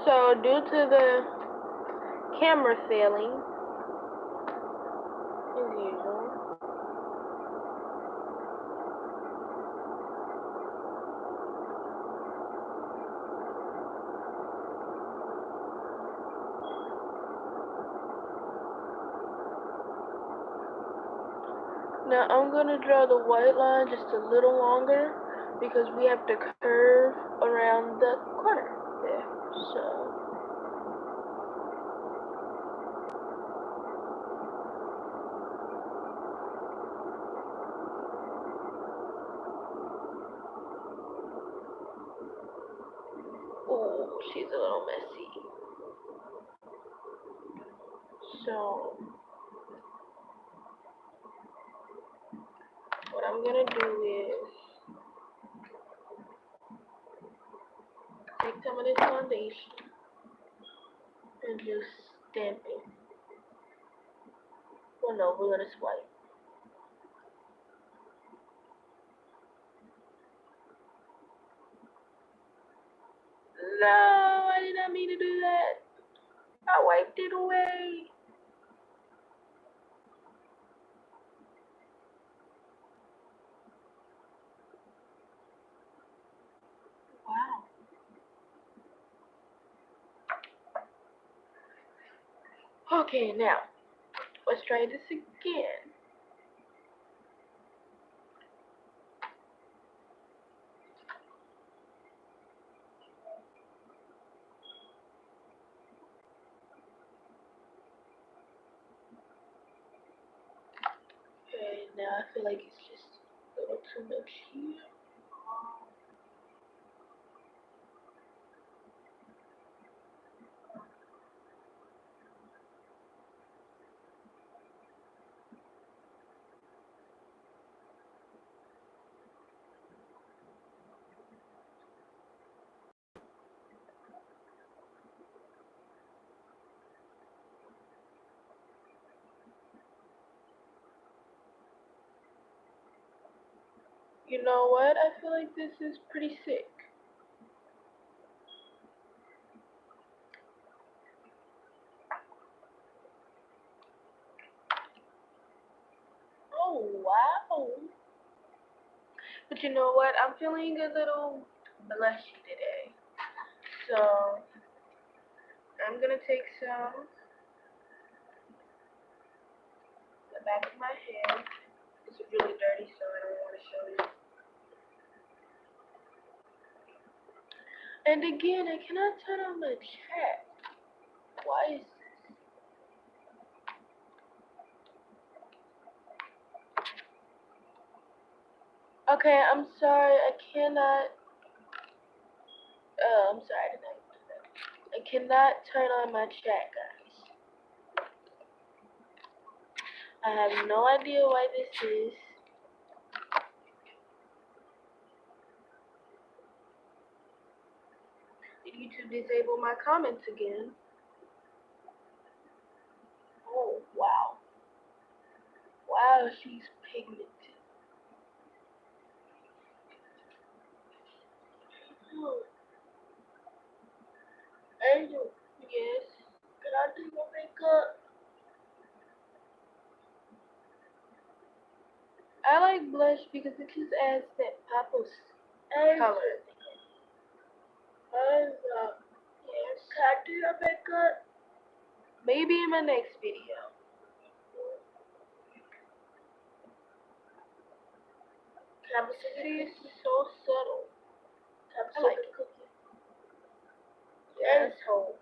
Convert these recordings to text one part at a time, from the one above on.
So due to the camera failing, as usual, now I'm gonna draw the white line just a little longer because we have to curve around the corner there. So oh, she's a little messy. So what I'm gonna do is take some of this foundation and just stamp it. Well, no, we're gonna swipe. No, I did not mean to do that. I wiped it away. Wow. Okay, now let's try this again. Okay, now I feel like it's just a little too much here. You know what? I feel like this is pretty sick. Oh, wow. But you know what? I'm feeling a little blushy today. So, I'm gonna take some the back of my head. It's really dirty, so I don't want to show you. And again, I cannot turn on my chat. Why is this? Okay, I'm sorry. I cannot. I'm sorry. I did not do that. I cannot turn on my chat, guys. I have no idea why this is. Did YouTube disable my comments again? Oh, wow. Wow, she's pigmented. Oh, Angel, yes. Can I do your makeup? I like blush because it just adds that pop of color. Angel, yes. Can I do your makeup? Maybe in my next video. Capacity is so subtle. I like it. Asshole.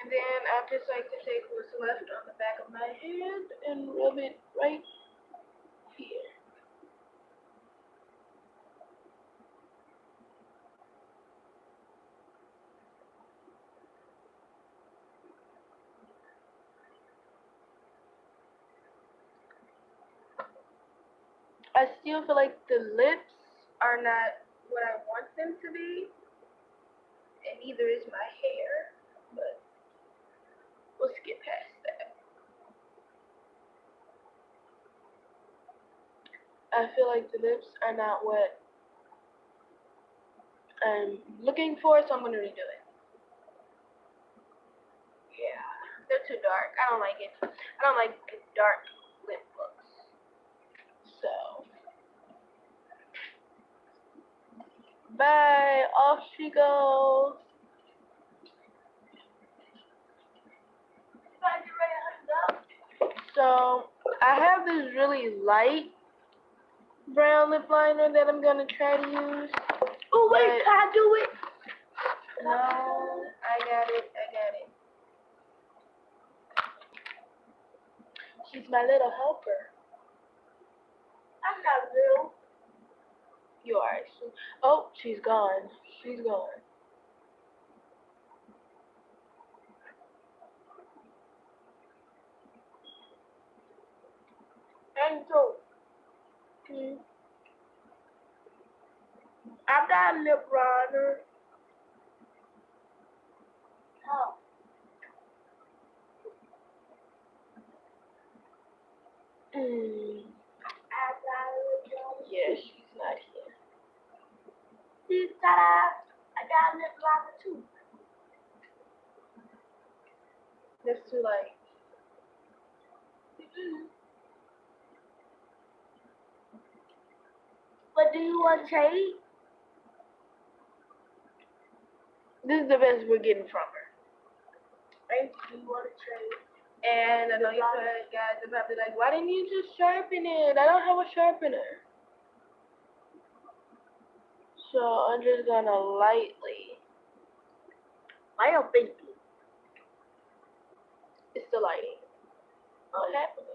And then I just like to take what's left on the back of my hand and rub it right here. I still feel like the lips are not what I want them to be, and neither is my hair, but we'll skip past that. I feel like the lips are not what I'm looking for, so I'm going to redo it. Yeah, they're too dark. I don't like it. I don't like dark lip looks. So, bye. Off she goes. So, I have this really light brown lip liner that I'm going to try to use. Oh, wait, can I do it? No, I got it. She's my little helper. I'm not real. You are. Oh, she's gone. And so, I got a lip liner. Oh. I got a lip liner. Yeah, she's not here. See, ta-da! I got a lip liner too. That's too light. But do you want to trade? This is the best we're getting from her. Right? Do you want to trade? And I know you guys are probably like, why didn't you just sharpen it? I don't have a sharpener. So I'm just gonna lightly. I don't think It's the lighting. what's happening.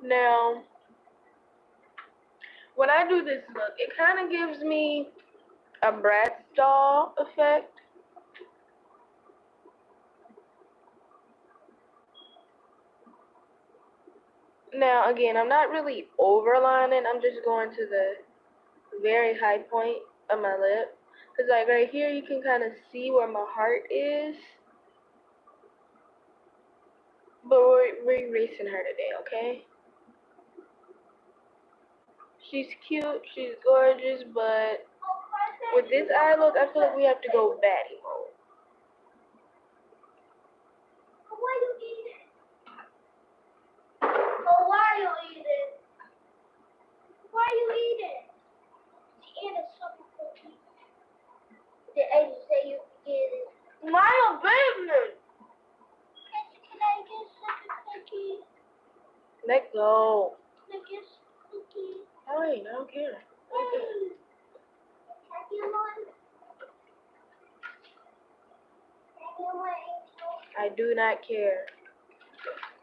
Now, when I do this look, it kind of gives me a Bratz doll effect. Now, again, I'm not really overlining. I'm just going to the very high point of my lip. Because, like, right here, you can kind of see where my heart is. But we're erasing her today, okay? She's cute, she's gorgeous, but with this eye look, I feel like we have to go baddie mode. Why you eat it? Oh, why you eat it? Why you eat it? She ate a sucker cookie. The agent say you can get it. My business! Can I get sucker cookie? Let go. Can I get cookie? I don't care. Hey. Can I get one? Can I get one, Angel? I do not care.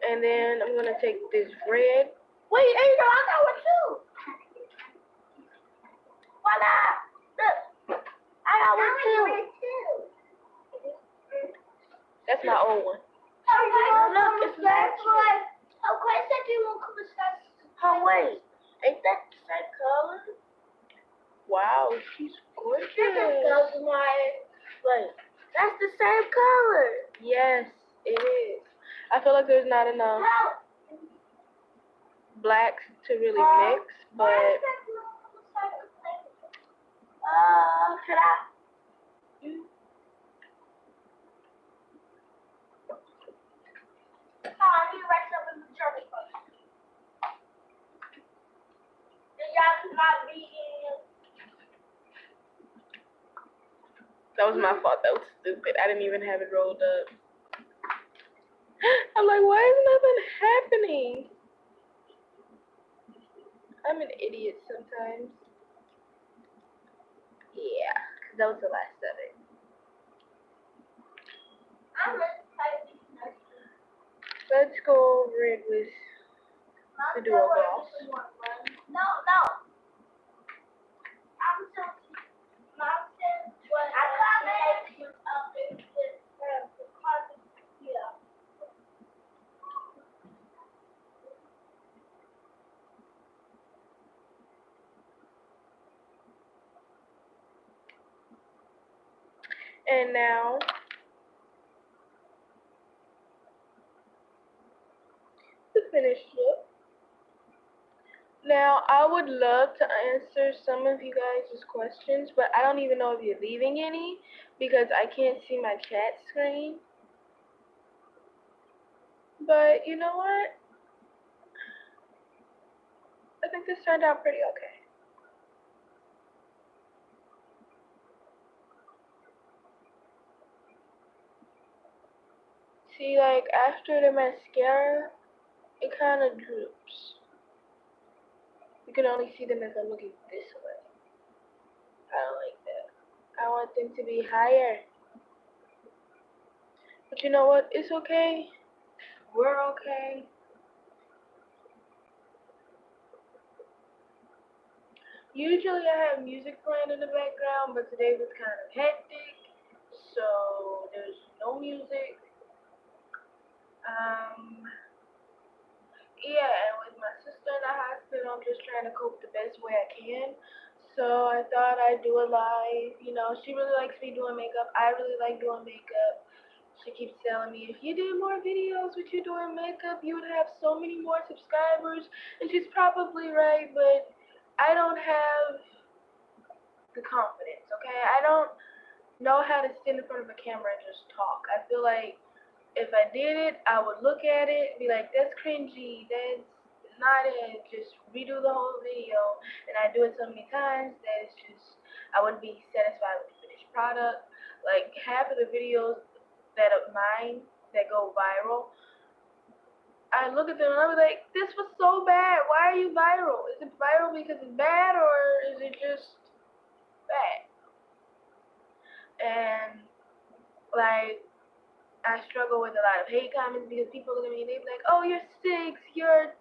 And then I'm gonna take this red. Wait, Angel, I got one too. Voila! Look, I got one too. That's my old one. Look, it's that one. Oh, Chris said you won't come inside. Oh, wait. Ain't that the same color? Wow, she's gorgeous. Wait, that's the same color. Yes, it is. I feel like there's not enough blacks to really mix, but should I? I need to write something in the journal first. Then y'all not reading. that was my fault. That was stupid. I didn't even have it rolled up. I'm like, why is nothing happening? I'm an idiot sometimes. Yeah, that was the last of it. I'm ready to type these notes. Let's go over it with the dual gloss. No. I'm so And now, the finished look. Now, I would love to answer some of you guys' questions, but I don't even know if you're leaving any because I can't see my chat screen. But you know what? I think this turned out pretty okay. See, like, after the mascara, it kind of droops. You can only see them if I'm looking this way. I don't like that. I want them to be higher. But you know what? It's okay. We're okay. Usually I have music playing in the background, but today was kind of hectic, so there's no music. Yeah, and with my sister in the hospital, I'm just trying to cope the best way I can. So I thought I'd do a live. You know, she really likes me doing makeup. I really like doing makeup. She keeps telling me, if you did more videos with you doing makeup, you would have so many more subscribers. And she's probably right, but I don't have the confidence, okay? I don't know how to stand in front of a camera and just talk. I feel like if I did it, I would look at it, be like, that's cringy, that's not it, just redo the whole video. And I do it so many times that it's just, I wouldn't be satisfied with the finished product. Like, half of the videos that of mine that go viral, I look at them and I'm like, this was so bad. Why are you viral? Is it viral because it's bad or is it just bad? And like, I struggle with a lot of hate comments because people look at me and they be like, oh, you're 6, you're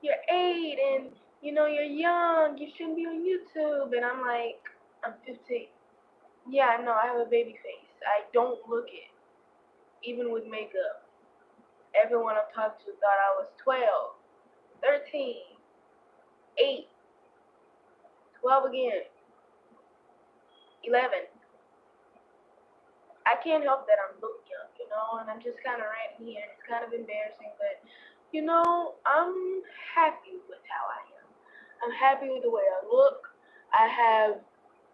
8, and you know you're young, you shouldn't be on YouTube. And I'm like, I'm 15. Yeah, no, I have a baby face. I don't look it, even with makeup. Everyone I've talked to thought I was 12, 13, 8, 12 again, 11. I can't help that I'm look young, you know, and I'm just kind of ranting here, and it's kind of embarrassing, but, you know, I'm happy with how I am. I'm happy with the way I look. I have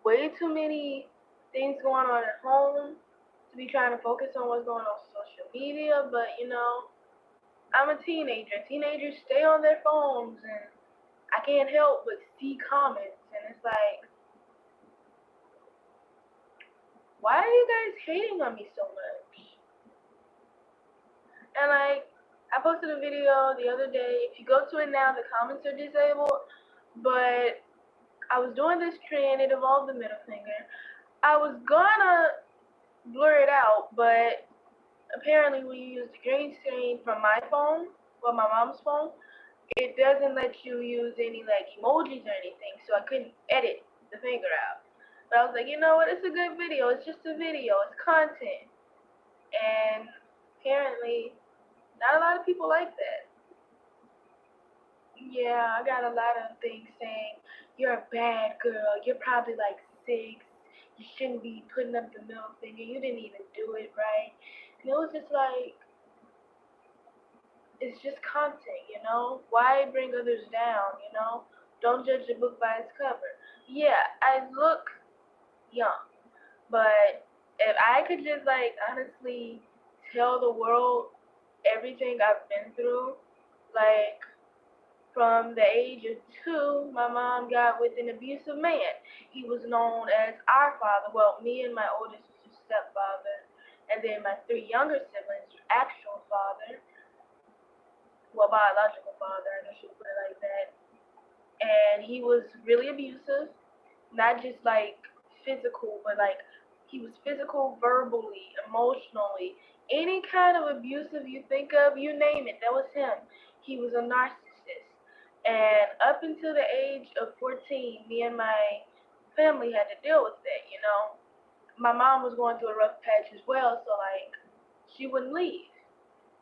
way too many things going on at home to be trying to focus on what's going on social media, but, you know, I'm a teenager. Teenagers stay on their phones, and I can't help but see comments, and it's like, why are you guys hating on me so much? And like, I posted a video the other day. If you go to it now, the comments are disabled. But I was doing this trend. It involved the middle finger. I was gonna blur it out, but apparently when you use the green screen from my phone, well, my mom's phone, it doesn't let you use any like emojis or anything. So I couldn't edit the finger out. But I was like, you know what? It's a good video. It's just a video. It's content. And apparently, not a lot of people like that. Yeah, I got a lot of things saying, you're a bad girl, you're probably like 6, you shouldn't be putting up the middle finger, you didn't even do it right. And it was just like, it's just content, you know? Why bring others down, you know? Don't judge a book by its cover. Yeah, I look young, but if I could just like honestly tell the world everything I've been through, like, from the age of 2, my mom got with an abusive man. He was known as our father. Well, me and my oldest stepfather, and then my 3 younger siblings, actual father, well, biological father, I guess you put it like that. And he was really abusive, not just like physical, but like he was physical, verbally, emotionally, any kind of abusive you think of, you name it, that was him. He was a narcissist. And up until the age of 14, me and my family had to deal with that, you know. My mom was going through a rough patch as well, so like she wouldn't leave.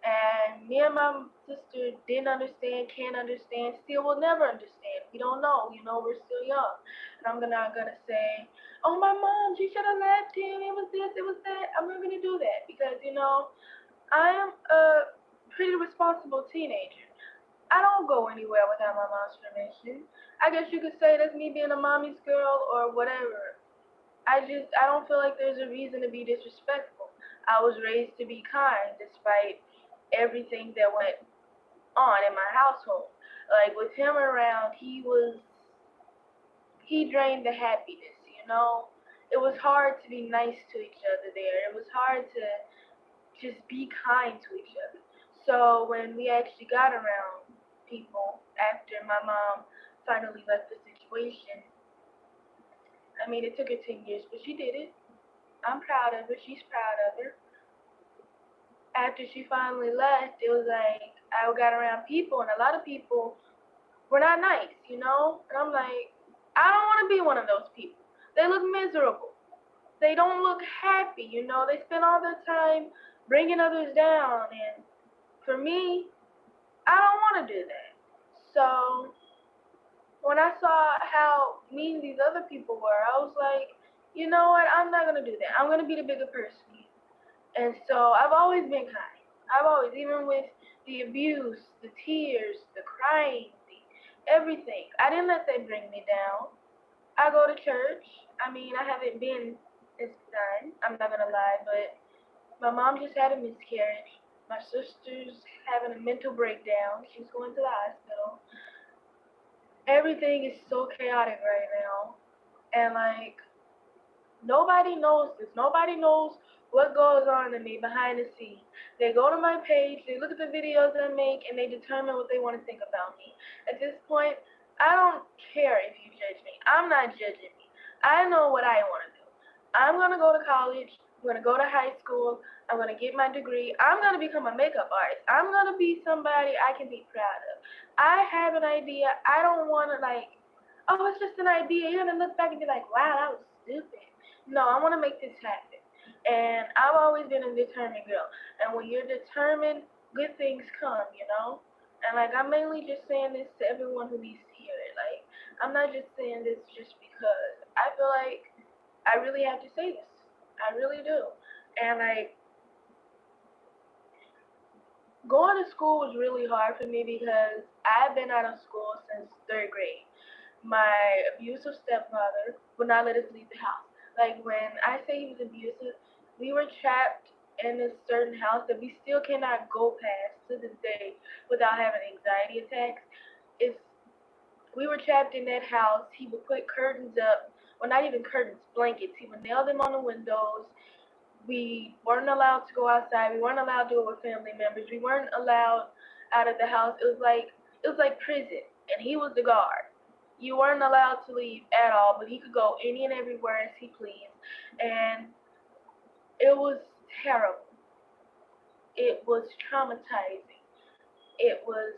And me and my sister didn't understand, can't understand, still will never understand. We don't know, we're still young. And I'm not gonna say, oh my mom, she should have left him, it was this, it was that. I'm not gonna do that because, I am a pretty responsible teenager. I don't go anywhere without my mom's permission. I guess you could say that's me being a mommy's girl or whatever. I don't feel like there's a reason to be disrespectful. I was raised to be kind despite everything that went on in my household. Like with him around, he drained the happiness. It was hard to be nice to each other there. It was hard to just be kind to each other. So when we actually got around people after my mom finally left the situation, I mean, it took her 10 years, but she did it. I'm proud of her. She's proud of her. After she finally left, it was like I got around people, and a lot of people were not nice. And I'm like, I don't want to be one of those people. They look miserable. They don't look happy. They spend all their time bringing others down, and for me, I don't want to do that. So when I saw how mean these other people were, I was like, you know what? I'm not gonna do that. I'm gonna be the bigger person. And so I've always been kind. I've always, even with the abuse, the tears, the crying, the everything. I didn't let that bring me down. I go to church. I mean, I haven't been this time. I'm not gonna lie, but my mom just had a miscarriage. My sister's having a mental breakdown. She's going to the hospital. Everything is so chaotic right now. And like, nobody knows this. Nobody knows what goes on in me behind the scenes. They go to my page, they look at the videos I make, and they determine what they want to think about me. At this point, I don't care if you judge me. I'm not judging me. I know what I want to do. I'm going to go to college. I'm going to go to high school. I'm going to get my degree. I'm going to become a makeup artist. I'm going to be somebody I can be proud of. I have an idea. I don't want to oh, it's just an idea. You're going to look back and be like, wow, that was stupid. No, I want to make this happen. And I've always been a determined girl. And when you're determined, good things come. And like, I'm mainly just saying this to everyone who needs to hear it. Like, I'm not just saying this just because. I feel like I really have to say this. I really do. And like, going to school was really hard for me because I've been out of school since third grade. My abusive stepfather would not let us leave the house. Like when I say he was abusive, we were trapped in a certain house that we still cannot go past to this day without having anxiety attacks. It's we were trapped in that house. He would put curtains up, well not even curtains, blankets. He would nail them on the windows. We weren't allowed to go outside. We weren't allowed to go with family members. We weren't allowed out of the house. It was like prison, and he was the guard. You weren't allowed to leave at all, but he could go any and everywhere as he pleased, and it was terrible. It was traumatizing. It was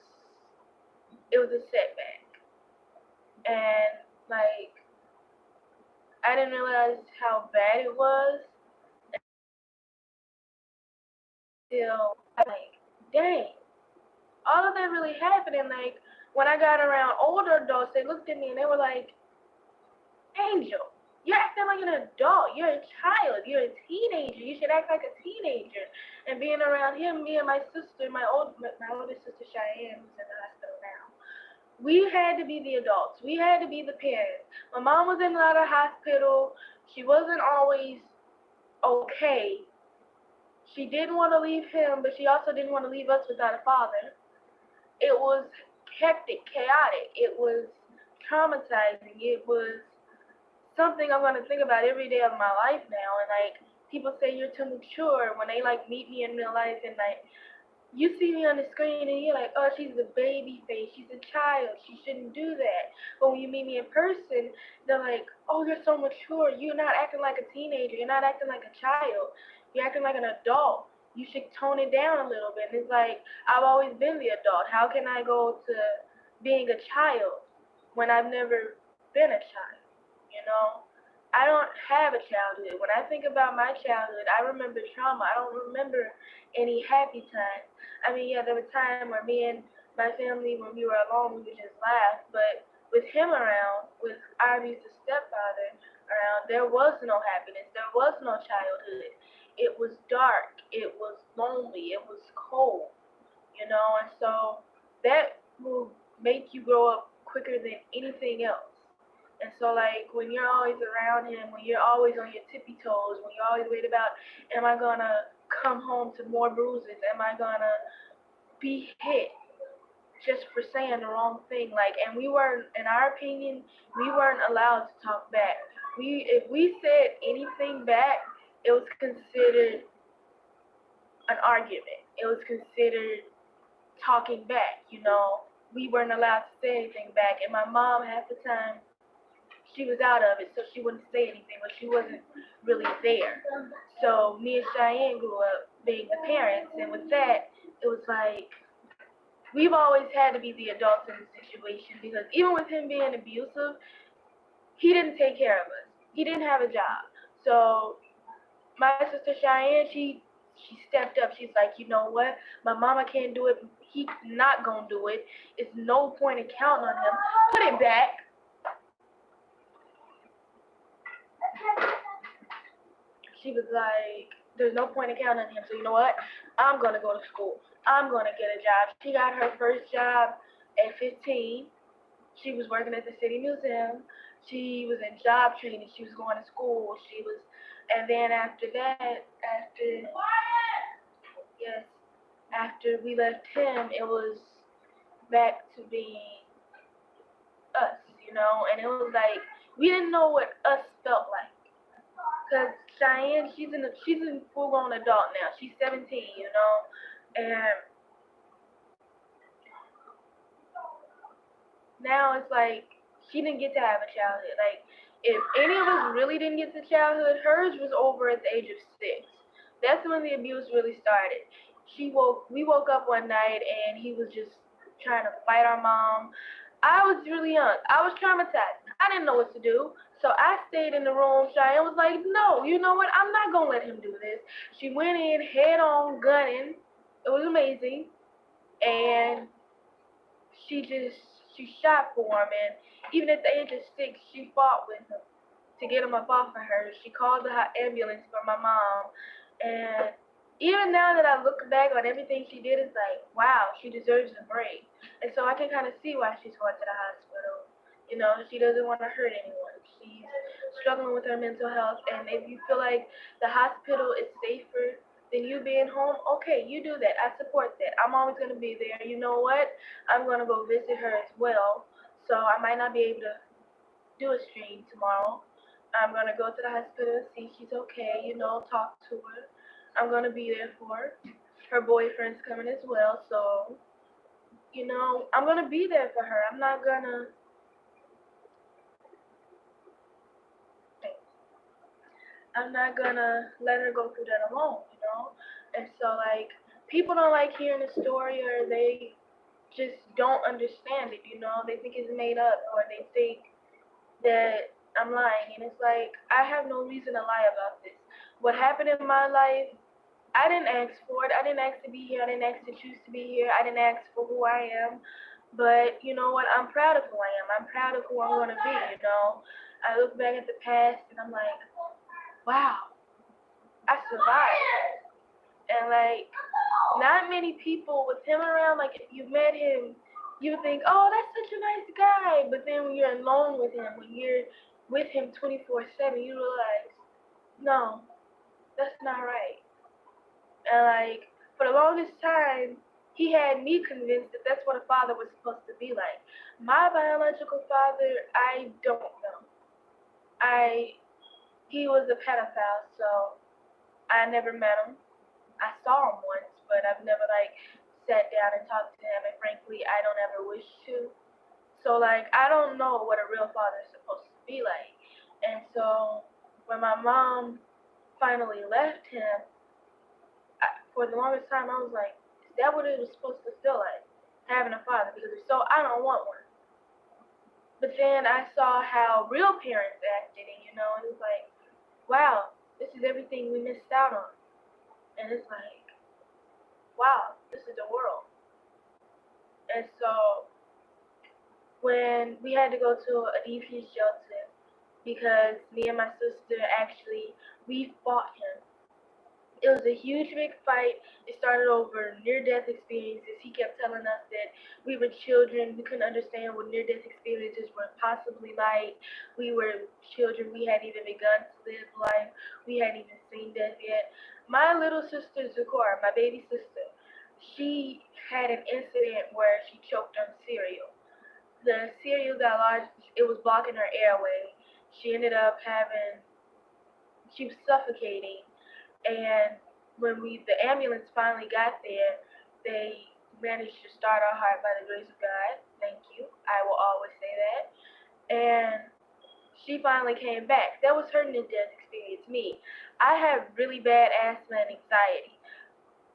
it was a setback, and like I didn't realize how bad it was until like, dang, all of that really happened. And like when I got around older adults, they looked at me and they were like, Angel, you're acting like an adult. You're a child. You're a teenager. You should act like a teenager. And being around him, me and my sister, my older sister Cheyenne, who's in the hospital now, we had to be the adults. We had to be the parents. My mom was in and out of hospital. She wasn't always okay. She didn't want to leave him, but she also didn't want to leave us without a father. It was hectic, chaotic. It was traumatizing. It was something I'm gonna think about every day of my life now. And like people say you're too mature when they like meet me in real life, and like you see me on the screen and you're like, oh, she's a baby face, she's a child, she shouldn't do that. But when you meet me in person, they're like, oh, you're so mature. You're not acting like a teenager. You're not acting like a child. You're acting like an adult. You should tone it down a little bit. And it's like, I've always been the adult. How can I go to being a child when I've never been a child? You know, I don't have a childhood. When I think about my childhood, I remember trauma. I don't remember any happy times. I mean, yeah, there were times where me and my family, when we were alone, we would just laugh. But with him around, with our abusive stepfather around, there was no happiness. There was no childhood. It was dark. It was lonely. It was cold. And so that will make you grow up quicker than anything else. And so, like, when you're always around him, when you're always on your tippy toes, when you're always worried about, am I gonna come home to more bruises? Am I gonna be hit just for saying the wrong thing? Like, and we weren't, in our opinion, we weren't allowed to talk back. If we said anything back, it was considered an argument. It was considered talking back. We weren't allowed to say anything back. And my mom, half the time, she was out of it, so she wouldn't say anything, but she wasn't really there. So me and Cheyenne grew up being the parents, and with that, it was like we've always had to be the adults in the situation because even with him being abusive, he didn't take care of us. He didn't have a job. So my sister Cheyenne, she stepped up. She's like, you know what? My mama can't do it. He's not gonna do it. It's no point in counting on him. Put it back. She was like, there's no point in counting on him. So you know what? I'm gonna go to school. I'm gonna get a job. She got her first job at 15. She was working at the city museum. She was in job training. She was going to school. And then after that, yes, after we left him, it was back to being us. And it was like we didn't know what us felt like. Cause Cheyenne, she's a full-grown adult now. She's 17, and now it's like she didn't get to have a childhood. Like if any of us really didn't get to childhood, hers was over at the age of 6. That's when the abuse really started. We woke up one night and he was just trying to fight our mom. I was really young. I was traumatized. I didn't know what to do. So I stayed in the room. Cheyenne was like, no, you know what? I'm not going to let him do this. She went in head on gunning. It was amazing. And she shot for him. And even at the age of 6, she fought with him to get him up off of her. She called the ambulance for my mom. And even now that I look back on everything she did, it's like, wow, she deserves a break. And so I can kind of see why she's going to the hospital. She doesn't want to hurt anyone. She's struggling with her mental health. And if you feel like the hospital is safer than you being home, okay, you do that. I support that. I'm always going to be there. You know what? I'm going to go visit her as well. So I might not be able to do a stream tomorrow. I'm going to go to the hospital, see if she's okay, talk to her. I'm going to be there for her. Her boyfriend's coming as well, so, I'm going to be there for her. I'm not going to let her go through that alone. And so, like, people don't like hearing the story or they just don't understand it, They think it's made up or they think that I'm lying. And it's like, I have no reason to lie about this. What happened in my life, I didn't ask for it. I didn't ask to be here. I didn't ask to choose to be here. I didn't ask for who I am. But you know what? I'm proud of who I am. I'm proud of who I'm going to be. I look back at the past and I'm like, wow, I survived. And like, not many people with him around, like if you met him, you think, oh, that's such a nice guy. But then when you're alone with him, when you're with him 24/7, you realize, no, that's not right. And like, for the longest time, he had me convinced that that's what a father was supposed to be like. My biological father, I don't know. He was a pedophile, so I never met him. I saw him once, but I've never like sat down and talked to him, and frankly, I don't ever wish to. So like, I don't know what a real father is supposed to be like. And so when my mom finally left him, for the longest time, I was like, is that what it was supposed to feel like, having a father? Because if so, I don't want one. But then I saw how real parents acted, and it was like, wow, this is everything we missed out on. And it's like, wow, this is the world. And so when we had to go to a DP shelter because me and my sister actually we fought him. It was a huge big fight. It started over near-death experiences. He kept telling us that we were children. We couldn't understand what near-death experiences were possibly like. We were children. We hadn't even begun to live life. We hadn't even seen death yet. My little sister, Zakora, my baby sister, she had an incident where she choked on cereal. The cereal got lodged. It was blocking her airway. She ended up she was suffocating, and when the ambulance finally got there, they managed to start our heart by the grace of God. Thank you. I will always say that. And she finally came back. That was her near-death experience. Me, I had really bad asthma and anxiety.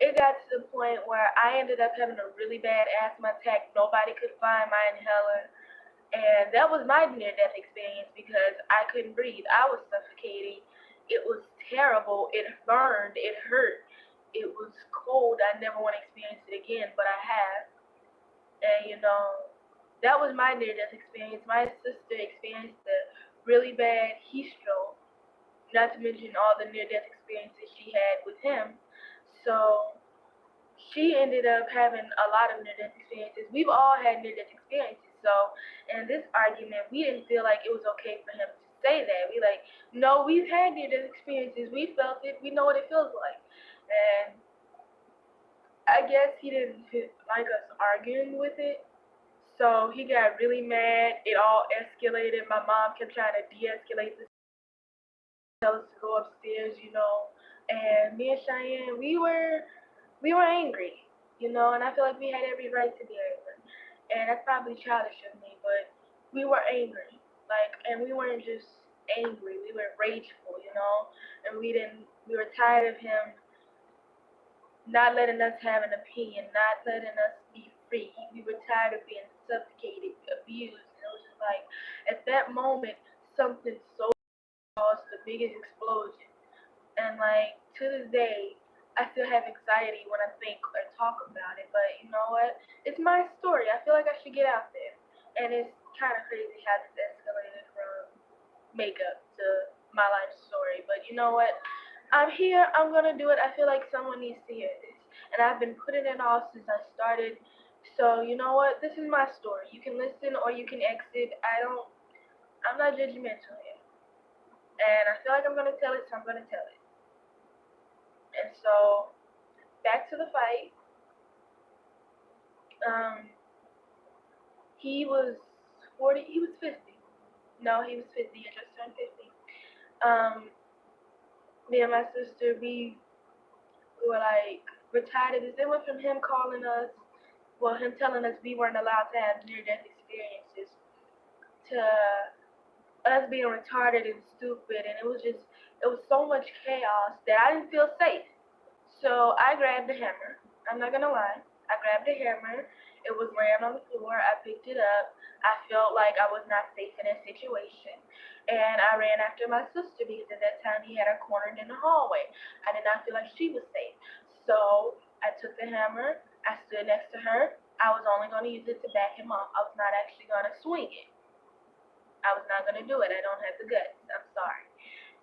It got to the point where I ended up having a really bad asthma attack. Nobody could find my inhaler. And that was my near-death experience because I couldn't breathe. I was suffocating. It was terrible. It burned. It hurt. It was cold. I never want to experience it again, but I have. And that was my near-death experience. My sister experienced a really bad heat stroke, not to mention all the near-death experiences she had with him. So she ended up having a lot of near-death experiences. We've all had near-death experiences. So in this argument, we didn't feel like it was okay for him to say that. We like, no, we've had near-death experiences. We felt it. We know what it feels like. And I guess he didn't like us arguing with it. So he got really mad. It all escalated. My mom kept trying to de-escalate this, tell us to go upstairs, And me and Cheyenne, we were angry, and I feel like we had every right to be angry. And that's probably childish of me, but we were angry. And we weren't just angry, we were rageful, and we were tired of him not letting us have an opinion, not letting us be free. We were tired of being suffocated, abused, and it was just like, at that moment, something so caused the biggest explosion. And to this day, I still have anxiety when I think or talk about it. But you know what? It's my story. I feel like I should get out there. And it's kind of crazy how this escalated from makeup to my life story. But you know what? I'm here. I'm gonna do it. I feel like someone needs to hear this. And I've been putting it off since I started. So you know what? This is my story. You can listen or you can exit. I'm not judgmental here. And I feel like I'm gonna tell it, so I'm gonna tell it. And so, back to the fight. Um, he was 40. He was 50. No, he was 50. I just turned 50. Um, Me and my sister, we were like, we're tired of this. It went from him calling us, well, him telling us we weren't allowed to have near-death experiences, to us being retarded and stupid, and it was so much chaos that I didn't feel safe. So I grabbed a hammer. I'm not gonna lie. I grabbed a hammer. It was laying on the floor. I picked it up. I felt like I was not safe in that situation. And I ran after my sister because at that time he had her cornered in the hallway. I did not feel like she was safe. So I took the hammer. I stood next to her. I was only going to use it to back him up. I was not actually going to swing it. I was not going to do it. I don't have the guts. I'm sorry.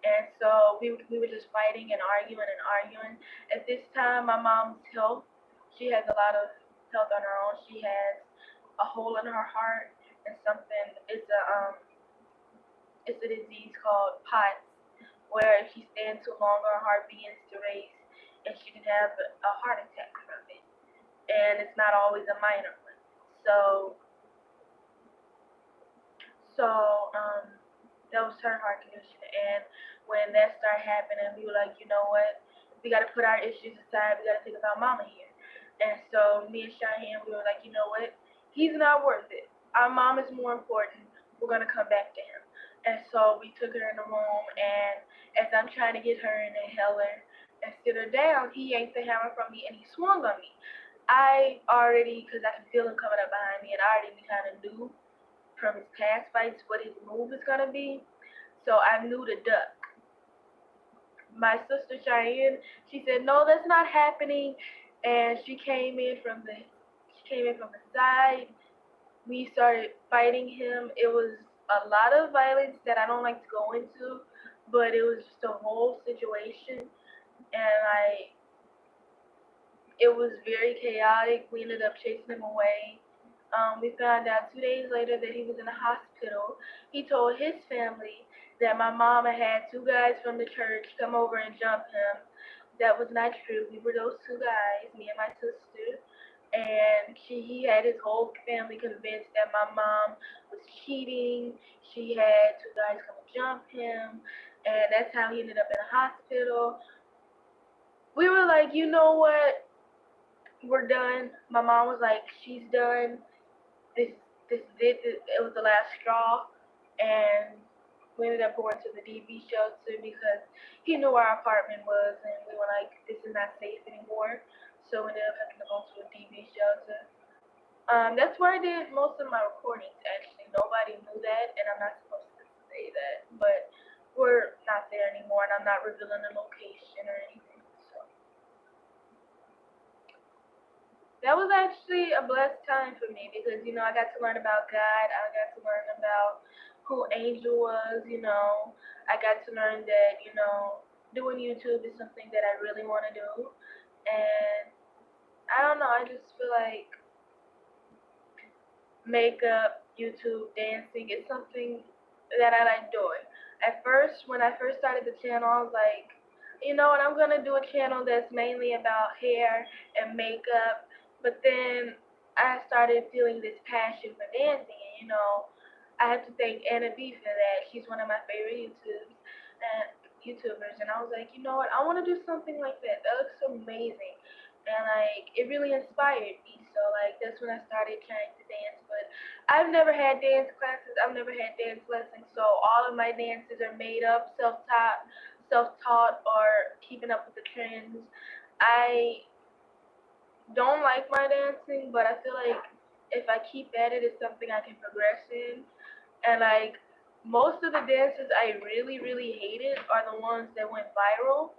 And so we were just fighting and arguing and arguing. At this time, my mom's health, she has a lot of health on her own. She has a hole in her heart and something. It's a disease called POTS, where if she stands too long, her heart begins to race, and she can have a heart attack from it. And it's not always a minor one. So that was her heart condition. And when that started happening, we were like, you know what? We got to put our issues aside. We got to think about Mama here. And so me and Cheyenne, we were like, you know what? He's not worth it. Our mom is more important. We're going to come back to him. And so we took her in the room, and as I'm trying to get her in the inhaler and sit her down, he yanked the hammer from me and he swung on me. I already, because I could feel him coming up behind me, and I already kind of knew from his past fights what his move is gonna be. So I knew to duck. My sister Cheyenne, she said, no, that's not happening, and she came in from the side. We started fighting him. It was a lot of violence that I don't like to go into, but it was just a whole situation, and it was very chaotic. We ended up chasing him away. We found out 2 days later that he was in the hospital. He told his family that my mama had two guys from the church come over and jump him. That was not true. We were those two guys, me and my sister. And he had his whole family convinced that my mom was cheating. She had two guys come jump him, and that's how he ended up in a hospital. We were like, you know what? We're done. My mom was like, she's done. This it was the last straw, and we ended up going to the DV shelter because he knew where our apartment was, and we were like, this is not safe anymore. So we ended up having to go to a DV shelter. That's where I did most of my recordings. Actually, nobody knew that, and I'm not supposed to say that, but we're not there anymore, and I'm not revealing the location or anything. So that was actually a blessed time for me because I got to learn about God. I got to learn about who Angel was. I got to learn that doing YouTube is something that I really want to do, and I don't know. I just feel like makeup, YouTube, dancing is something that I like doing. At first, when I first started the channel, I was like, you know what, I'm going to do a channel that's mainly about hair and makeup. But then I started feeling this passion for dancing. And, I have to thank Anna B for that. She's one of my favorite YouTubers. And I was like, you know what, I want to do something like that. That looks amazing. And, it really inspired me. So, that's when I started trying to dance. But I've never had dance classes. I've never had dance lessons. So, all of my dances are made up, self-taught, or keeping up with the trends. I don't like my dancing, but I feel like if I keep at it, it's something I can progress in. And, most of the dances I really, really hated are the ones that went viral.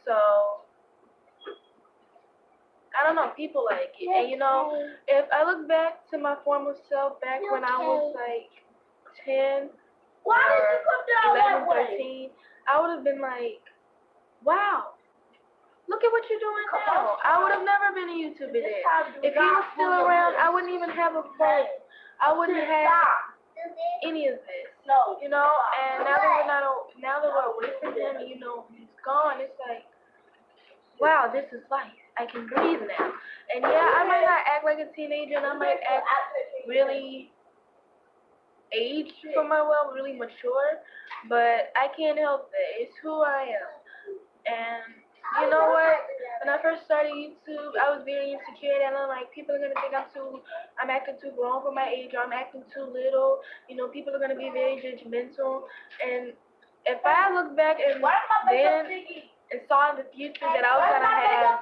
So, I don't know, people like it. And if I look back to my former self back when I was 10 Why did you come down that 11, way? 13, I would have been like, wow, look at what you're doing now. I would have never been a YouTuber then. If he was still around, I wouldn't even have a phone. I wouldn't have any of this. No. And now that we're away from him, and he's gone, it's like, wow, this is life. I can breathe now. And yeah, I might not act like a teenager, and I might act really aged for my really mature, but I can't help it. It's who I am. And you know what? When I first started YouTube, I was very insecure, and I'm like, people are gonna think I'm acting too grown for my age, or I'm acting too little. People are gonna be very judgmental. And if I look back and saw in the future that I was gonna have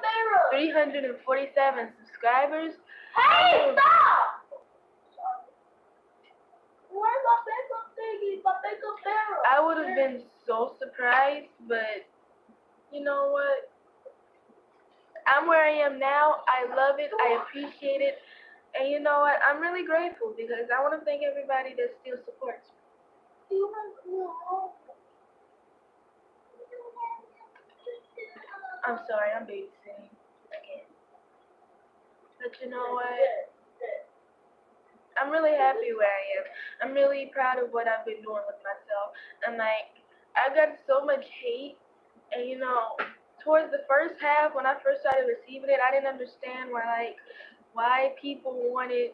347 subscribers. Hey, stop! Where's my makeup thingy? My makeup mirror. I would have been so surprised, but you know what? I'm where I am now. I love it. I appreciate it. And you know what? I'm really grateful because I want to thank everybody that still supports me. I'm sorry, I'm babysitting again. But you know what? I'm really happy where I am. I'm really proud of what I've been doing with myself. And I got so much hate, and towards the first half when I first started receiving it, I didn't understand why people wanted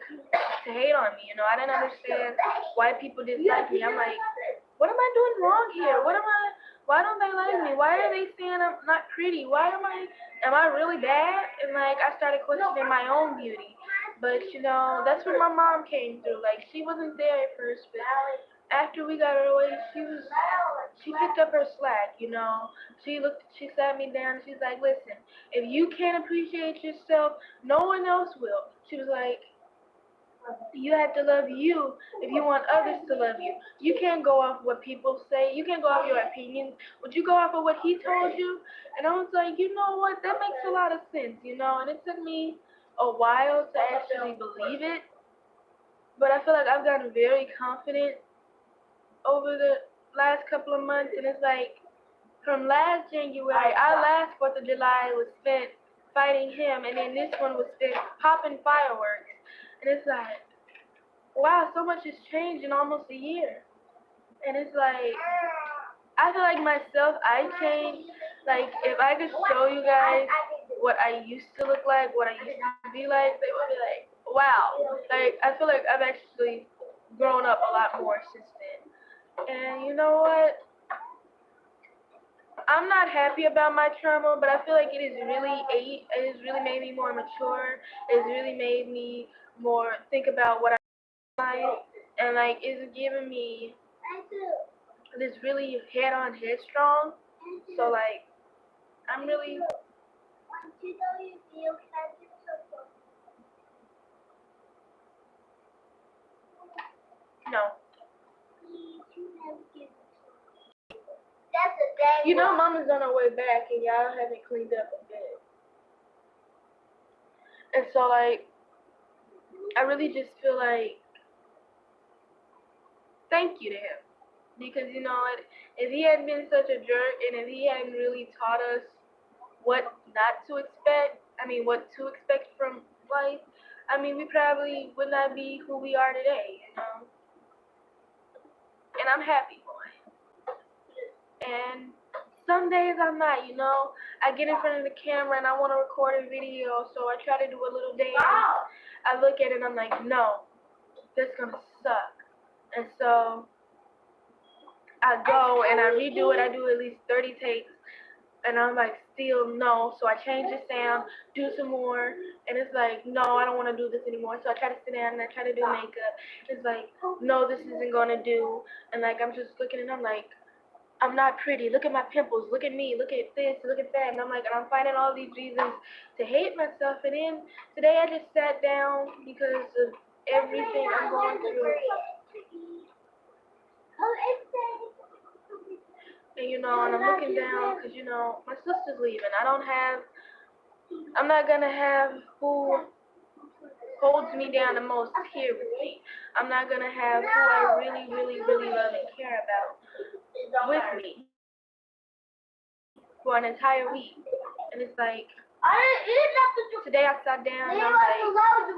to hate on me. I didn't understand why people dislike me. I'm like, what am I doing wrong here? Why don't they like me? Why are they saying I'm not pretty? Am I really bad? And I started questioning my own beauty. But that's when my mom came through. She wasn't there at first, but after we got her away, she picked up her slack. She sat me down. She's like, listen, if you can't appreciate yourself, no one else will. She was like, You have to love you if you want others to love you. You can't go off what people say. You can't go off your opinions. Would you go off of what he told you? And I was like, you know what? That makes a lot of sense, you know? And it took me a while to actually believe it. But I feel like I've gotten very confident over the last couple of months. And it's like, from last January, our last 4th of July was spent fighting him. And then this one was spent popping fireworks. And it's like, wow, so much has changed in almost a year. And it's like, I feel like myself, I changed. Like, if I could show you guys what I used to look like, what I used to be like, they would be like, wow. Like, I feel like I've actually grown up a lot more since then. And you know what? I'm not happy about my trauma, but I feel like it has really made me more mature. It's really made me more think about what I and like it's given me this really head-on headstrong. So like I'm really no. That's a dang. You know, Mama's on her way back, and y'all haven't cleaned up a bit. And so like I really just feel like thank you to him. Because you know what, if he hadn't been such a jerk and if he hadn't really taught us what not to expect, what to expect from life, we probably would not be who we are today, you know? And I'm happy for him. And some days I'm not, you know? I get in front of the camera and I want to record a video, so I try to do a little dance. I look at it and I'm like, no, that's going to suck. And so I go and I redo it. I do at least 30 takes, and I'm like, still no. So I change the sound, do some more, and it's like, no, I don't want to do this anymore. So I try to sit down and I try to do makeup. It's like, no, this isn't gonna do. And like I'm just looking and I'm like, I'm not pretty. Look at my pimples. Look at me. Look at this. Look at that. And I'm like, and I'm finding all these reasons to hate myself. And then today I just sat down because of everything I'm going through. And you know, and I'm looking down because you know my sister's leaving. I'm not gonna have who holds me down the most here with me. I'm not gonna have who I really, really, really love and care about with me for an entire week. And it's like today I sat down and I'm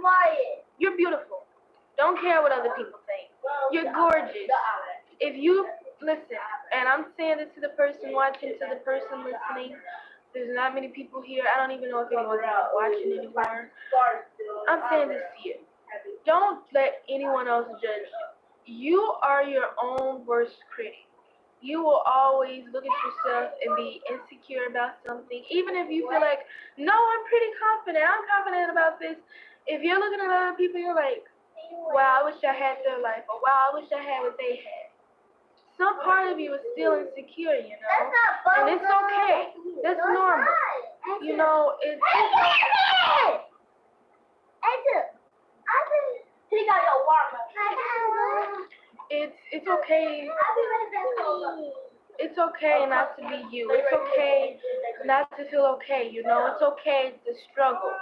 like, you're beautiful. Don't care what other people think. You're gorgeous. If you listen, and I'm saying this to the person watching, to the person listening, there's not many people here. I don't even know if anyone's even watching anymore. I'm saying this to you. Don't let anyone else judge you. You are your own worst critic. You will always look at yourself and be insecure about something, even if you feel like, no, I'm pretty confident. I'm confident about this. If you're looking at other people, you're like, wow, I wish I had their life, or wow, I wish I had what they had. Some part of you is still insecure, you know, and it's okay. That's normal. You know, it's okay. It's okay not to be you. It's okay not to feel okay, you know. It's okay to struggle.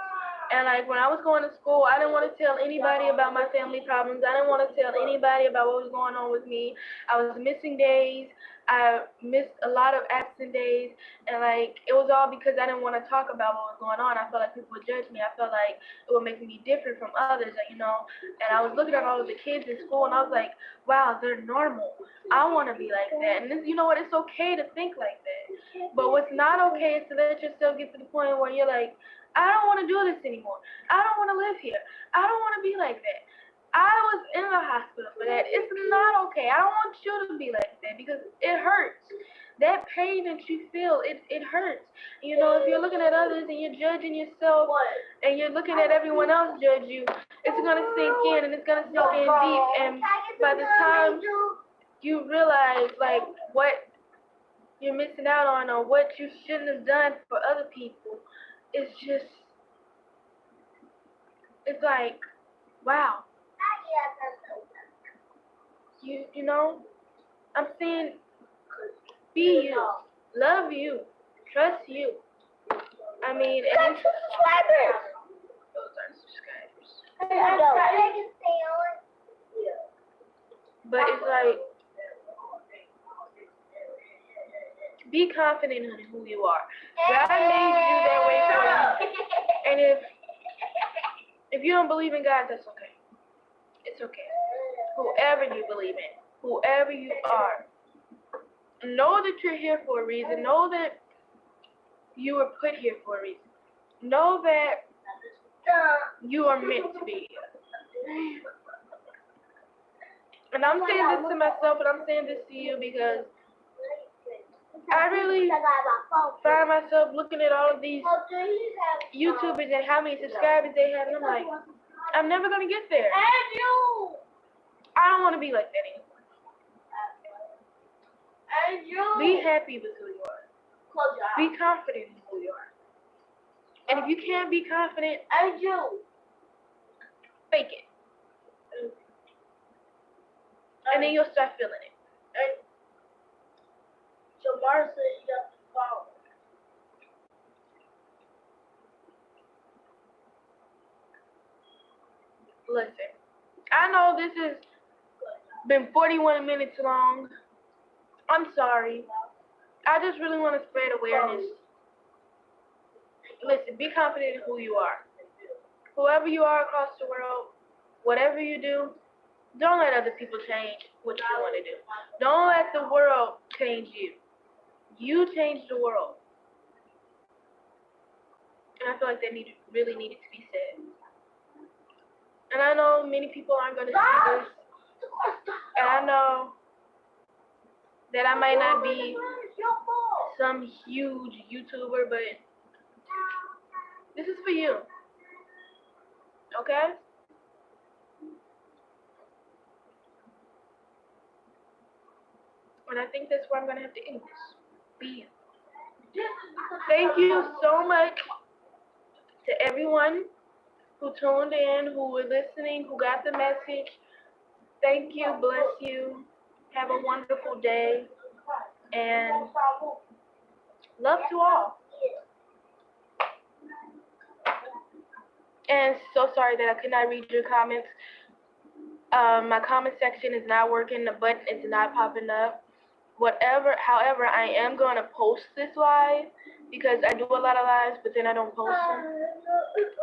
And like when I was going to school, I didn't want to tell anybody about my family problems. I didn't want to tell anybody about what was going on with me. I was missing days. I missed a lot of absent days, and like it was all because I didn't want to talk about what was going on. I felt like people would judge me. I felt like it would make me different from others, you know. And I was looking at all of the kids in school, and I was like, wow, they're normal. I want to be like that. And this, you know what? It's okay to think like that. But what's not okay is to let yourself get to the point where you're like, I don't want to do this anymore. I don't want to live here. I don't want to be like that. I was in the hospital for that. It's not okay. I don't want you to be like that because it hurts. That pain that you feel, it hurts. You know, if you're looking at others and you're judging yourself and you're looking at everyone else judge you, it's going to sink in and it's going to sink in deep. And by the time you realize, like, what you're missing out on or what you shouldn't have done for other people, it's like, wow. You know, I'm saying be you, love you, trust you. I mean, and it's, subscribers. those are subscribers. But it's like, be confident in who you are. God made you that way for you. And if you don't believe in God, that's okay. It's okay. Whoever you believe in, whoever you are, know that you're here for a reason. Know that you were put here for a reason. Know that you are meant to be here. And I'm saying this to myself, and I'm saying this to you because I really find myself looking at all of these YouTubers and how many subscribers they have, and I'm like, I'm never gonna get there. I don't want to be like that anymore. Be happy with who you are. Be confident in who you are. And if you can't be confident, fake it. And then you'll start feeling it. Listen, I know this has been 41 minutes long. I'm sorry. I just really want to spread awareness. Listen, be confident in who you are. Whoever you are across the world, whatever you do, don't let other people change what you want to do. Don't let the world change you. You change the world. And I feel like that really needed to be said. And I know many people aren't going to see this. And I know that I might not be some huge YouTuber, but this is for you. Okay? And I think that's where I'm going to have to end this. Be you. Thank you so much to everyone who tuned in, who were listening, who got the message. Thank you. Bless you. Have a wonderful day. And love to all. And so sorry that I could not read your comments. My comment section is not working. The button is not popping up. However, I am going to post this live because I do a lot of lives, but then I don't post them.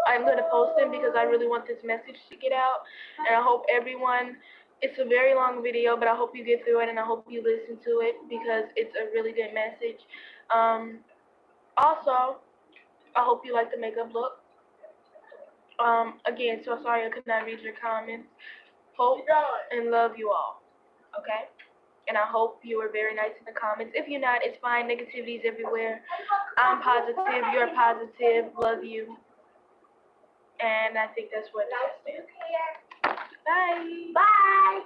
I'm going to post them because I really want this message to get out. And I hope everyone, it's a very long video, but I hope you get through it and I hope you listen to it because it's a really good message. Also, I hope you like the makeup look. Again, so sorry I could not read your comments. Hope and love you all. Okay? And I hope you were very nice in the comments. If you're not, it's fine. Negativity's everywhere. I'm positive. You're positive. Love you. And I think that's what I stand. Bye. Bye.